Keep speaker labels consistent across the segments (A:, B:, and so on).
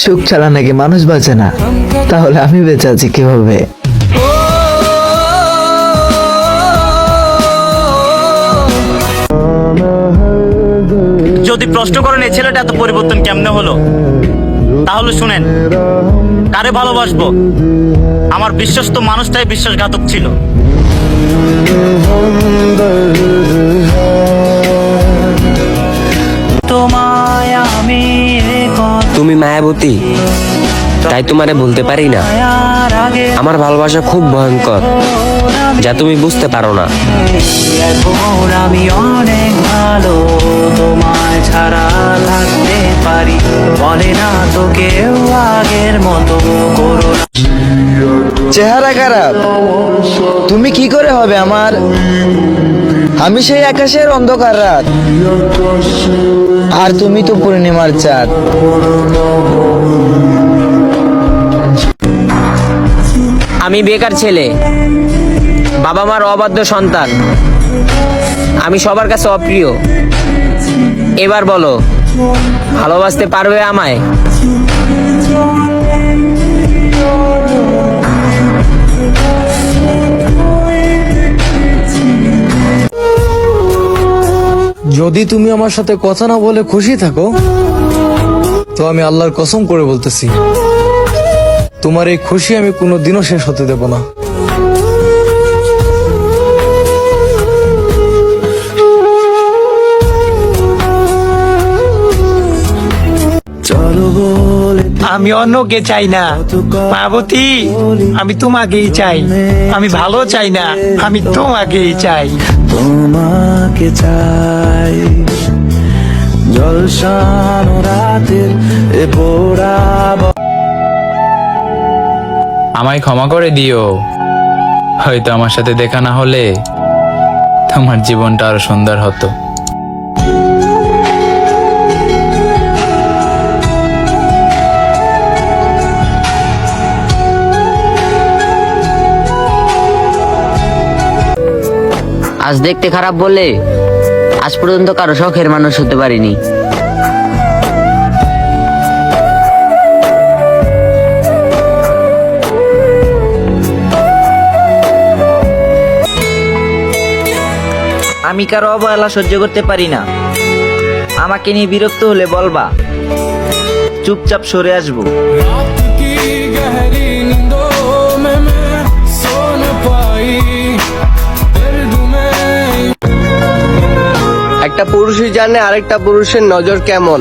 A: সুখ ছাড়া নাকি মানুষ বাঁচে না, তাহলে আমি বেঁচে আছি কিভাবে?
B: যদি প্রশ্ন করেন এই ছেলেটা এত পরিবর্তন কেমনে হলো, তাহলে শুনেন, কারে ভালোবাসবো? আমার বিশ্বস্ত মানুষটাই বিশ্বাসঘাতক ছিল।
C: তুমি মায়াবতী, তাই তোমারে বলতে পারি না। আমার ভালোবাসা খুব ভয়ঙ্কর, যা তুমি বুঝতে পারো না।
D: আমি অনেক ভালো, তোমায় ছাড়া লাগতে পারি, বলে না তো কেউ আগের মতো করো না।
A: চেহারা খারাপ, তুমি কি করে হবে আমার? আমি সেই আকাশের অন্ধকার রাত, আর তুমি তো পূর্ণিমার চাঁদ।
C: আমি বেকার ছেলে, বাবা মার অবাধ্য সন্তান, আমি সবার কাছে অপ্রিয়। এবার বলো, ভালোবাসতে পারবে আমায়?
E: যদি তুমি আমার সাথে কথা না বলে খুশি থাকো, তো আমি আল্লাহর কসম করে বলতেছি, তোমার এই খুশি আমি কোনোদিনও শেষ হতে দেব না।
D: আমি অন্যকে চাই না মায়াবতী, আমি তোমাকেই চাই। আমি ভালো চাই না, আমি তোমাকেই চাই। তোমাকে চাই, জলসানো রাতের এ পোড়া।
F: আমায় ক্ষমা করে দিও, হয়তো আমার সাথে দেখা না হলে তোমার জীবনটা আরো সুন্দর হতো।
C: আজ দেখতে খারাপ বলে আজ পর্যন্ত কারো শখের মানুষ হতে পারিনি।
A: আমি কারো অবহেলা সহ্য করতে পারি না। আমাকে নিয়ে বিরক্ত হলে বলবা, চুপচাপ সরে আসবো।
G: একটা পুরুষই জানে আরেকটা পুরুষের নজর কেমন।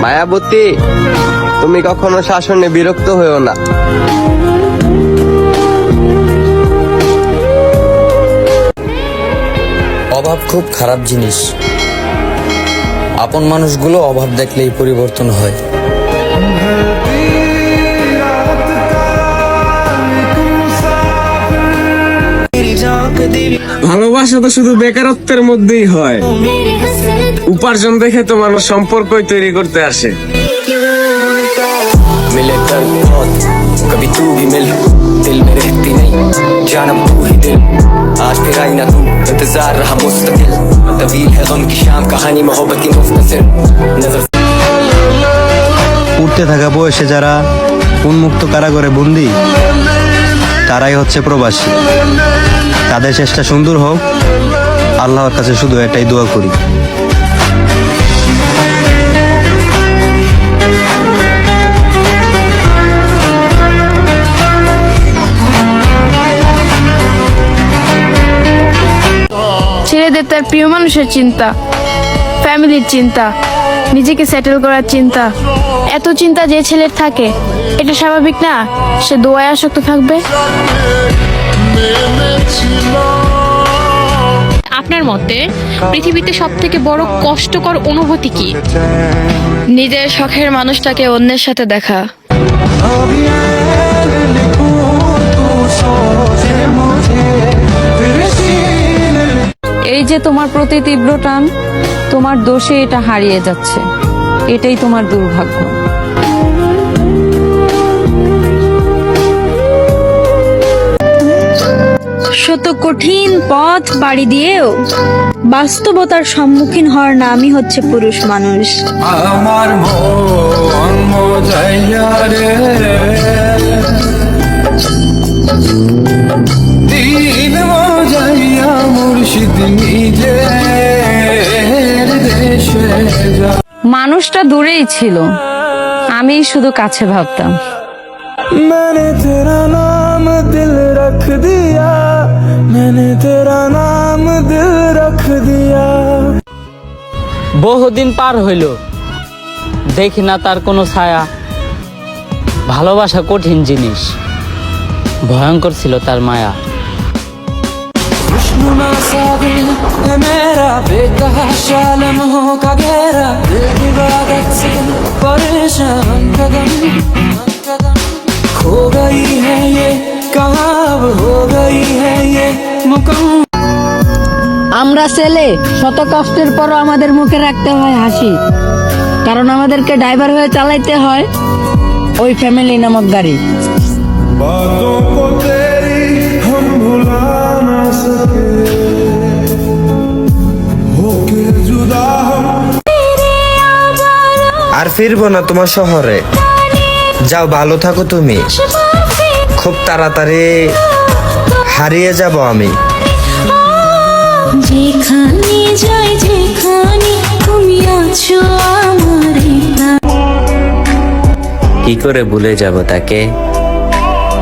G: মায়াবতী, তুমি কখনো শাসনে বিরক্ত হয়েও না।
H: অভাব খুব খারাপ জিনিস, আপন মানুষগুলো অভাব দেখলেই পরিবর্তন হয়।
G: ভালোবাসা তো শুধু বেকারত্বের মধ্যেই হয়, উপার্জন দেখে তো মানুষ সম্পর্কই তৈরি করতে আসে।
H: कभी तू भी मिल, दिल में रहती नहीं जानम तू ही दिल, आज फिर आई ना तू, इंतजार रहा मुस्तकिल, तवील है गम की शाम, कहानी मोहब्बत की मुख्तसर नजर।
I: উঠতে থাকা বয়সে যারা উন্মুক্ত কারাগারে বন্দী, তারাই হচ্ছে প্রবাসী। তাদের চেষ্টা সুন্দর হোক, আল্লাহর কাছে শুধু এটাই দোয়া করি।
J: ছেলেদের তার প্রিয় মানুষের চিন্তা, ফ্যামিলির চিন্তা, নিজেকে সেটেল করার চিন্তা, এত চিন্তা যে ছেলের থাকে, এটা স্বাভাবিক না সে দোয়ায় আসক্ত থাকবে?
K: আপনার মতে পৃথিবীতে সবথেকে বড় কষ্টকর অনুভূতি কি?
J: নিজের শখের মানুষটাকে অন্যের সাথে দেখা।
K: এই যে তোমার প্রতি তীব্র টান, তোমার দোষে এটা হারিয়ে যাচ্ছে, এটাই তোমার দুর্ভাগ্য।
J: শত কঠিন পথ পাড়ি দিয়েও বাস্তবতার সম্মুখীন হওয়ার নামই হচ্ছে পুরুষ মানুষ।
D: আমার মন
G: মজাইয়া রে দিন মজাইয়া মুর্শিদ নিজের দেশে যা
K: মানুষটা দূরেই ছিল, আমি শুধু কাছে ভাবতাম।
G: मैंने तेरा नाम दिल रख दिया मैंने तेरा नाम दिल रख दिया
D: বহুদিন পার হইল, দেখি না তার কোনো ছায়া। ভালোবাসা কঠিন জিনিস, ভয়ঙ্কর ছিল তার মায়া। खुशनुमा सा दिल है मेरा बेतहाशा लम्हों का घेरा दिल की इबादत से परेशान कदम खो गई है ये कहाँ अब हो गई है ये मुकम्मल।
J: আমরা ছেলে শত কষ্টের পরও আমাদের মুখে রাখতে হয় হাসি, কারণ আমাদেরকে ড্রাইভার হয়ে চালাইতে হয় ওই ফ্যামিলি নামক গাড়ি।
G: बातों को तेरी हम भुला ना सके होके जुदा हम
A: আর ফিরবো না তোমার শহরে, যাও ভালো থাকো তুমি, খুব তাড়াতাড়ি হারিয়ে যাব আমি।
J: যেখানে যাই যেখানে তুমি আছো আমার
C: কি করে ভুলে যাব তাকে?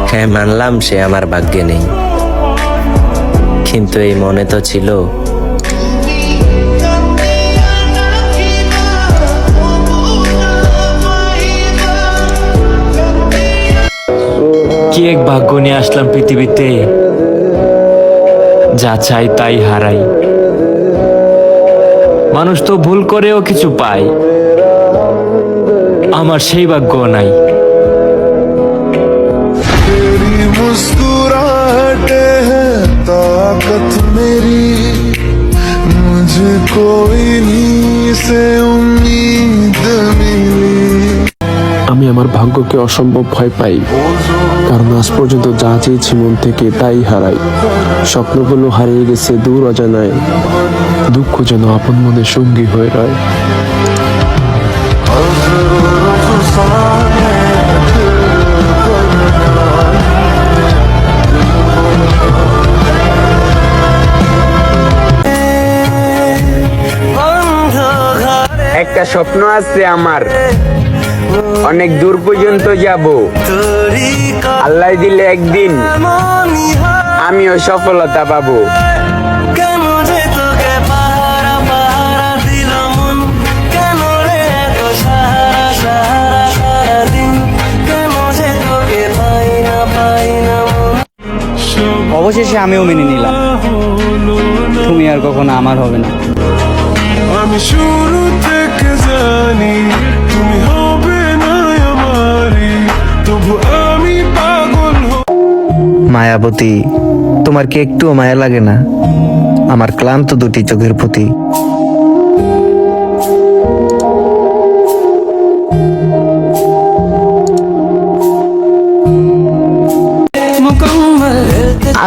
C: হ্যাঁ মানলাম সে আমার ভাগ্যে নেই, কিন্তু এই মনে তো ছিল।
D: কি এক ভাগ্য নিয়ে আসলাম পৃথিবীতে, যা চাই তাই হারাই। মানুষ তো ভুল করেও কিছু পায়, আমার সেই ভাগ্য নাই।
G: तेरी मुस्कुराहटे है ताकत मेरी मुझे कोई नहीं से उम्मीद मिली।
L: আমি আমার ভাগ্যকে অসম্ভব ভয় পাই, কারণ আজ পর্যন্ত যা চেয়েছি মন থেকে তাই হারাই। স্বপ্নগুলো হারিয়ে গেছে দূর অজানায়, দুঃখ যেন আপন মনে সঙ্গী হয়ে রয়।
M: একটা স্বপ্ন আছে আমার, অনেক দূর পর্যন্ত যাব। আল্লাহ দিলে একদিন আমিও সফলতা পাবো।
D: অবশেষে আমিও মেনে নিলাম, তুমি আর কখনো আমার হবে না।
G: আমি শুরু থেকে জানি তুমি হবে না আমারি, তবু আমি পাগল
A: মায়াবতী, তোমার কি একটুও মায়া লাগে না আমার ক্লান্ত দুটি চোখের প্রতি?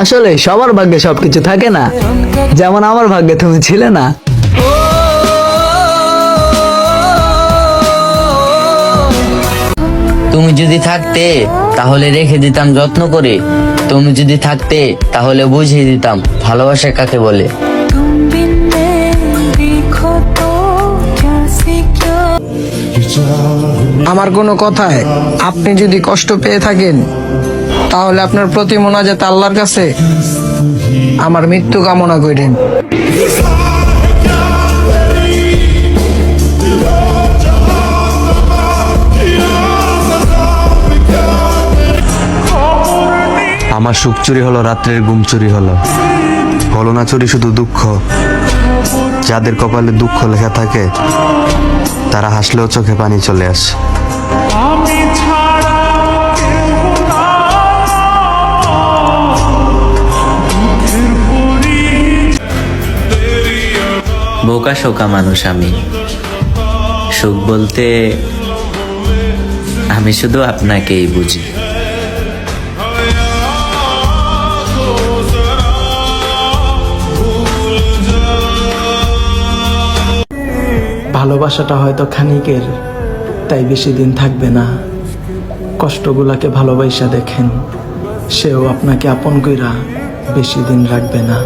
A: আসলে সবার ভাগ্যে সবকিছু থাকে না, যেমন আমার ভাগ্যে তুমি ছিলে না।
C: তুমি যদি থাকতে তাহলে রেখে দিতাম যত্ন করে, তুমি যদি থাকতে তাহলে বুঝিয়ে দিতাম ভালোবাসা কাকে বলে।
D: আমার কোনো কথায় আপনি যদি কষ্ট পেয়ে থাকেন, তাহলে আপনার প্রতি মোনাজাত আল্লাহর কাছে আমার মৃত্যু কামনা করেন।
I: আমার সুখ চুরি হলো, রাত্রের ঘুম চুরি হলো, হলো না চুরি শুধু দুঃখ। যাদের কপালে দুঃখ লেখা থাকে তারা হাসলেও চোখে পানি চলে আসে।
C: বোকা শোকা মানুষ আমি, সুখ বলতে আমি শুধু আপনাকেই বুঝি।
D: ভালোবাসাটা হয়তো খানিকের, তাই বেশি দিন থাকবে না। কষ্টগুলাকে ভালোবাসা দেখেন, সেও আপনাকে আপন কইরা বেশি দিন রাখবে না।